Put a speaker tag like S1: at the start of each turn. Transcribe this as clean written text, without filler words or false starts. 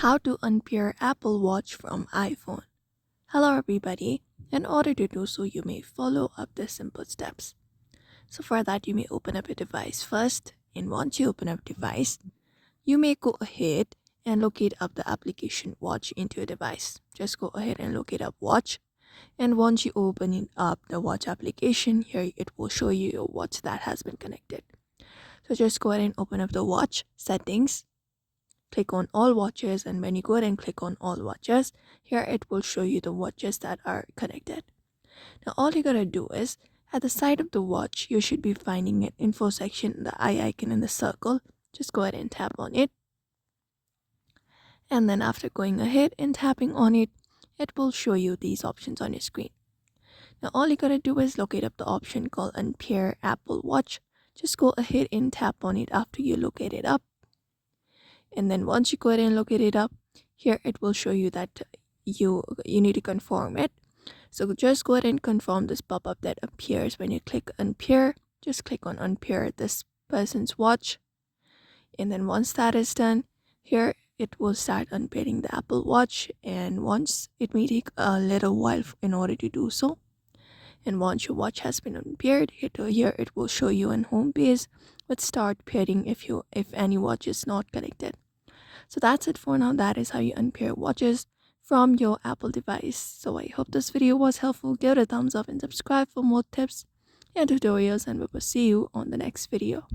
S1: How to unpair Apple Watch from iPhone. Hello everybody. In order to do so, you may follow up the simple steps. So for that, you may open up a device first, and once you open up device, you may go ahead and locate up the application watch into your device. Just go ahead and locate up watch, and once you open it up the watch application, here it will show you your watch that has been connected. So just go ahead and open up the watch settings. Click on all watches, and when you go ahead and click on all watches, here it will show you the watches that are connected. Now all you gotta do is, at the side of the watch, you should be finding an info section, the eye icon in the circle. Just go ahead and tap on it, and then after going ahead and tapping on it, it will show you these options on your screen. Now all you gotta do is locate up the option called Unpair Apple Watch. Just go ahead and tap on it after you locate it up. And then once you go ahead and locate it up, here it will show you that you need to confirm it. So just go ahead and confirm this pop-up that appears when you click unpair. Just click on unpair this person's watch, and then once that is done, here it will start unpairing the Apple Watch. And once it may take a little while in order to do so, and once your watch has been unpaired, here it will show you on home page with start pairing if any watch is not connected. So that's it for now. That is how you unpair watches from your Apple device. So I hope this video was helpful. Give it a thumbs up and subscribe for more tips and tutorials, and we will see you on the next video.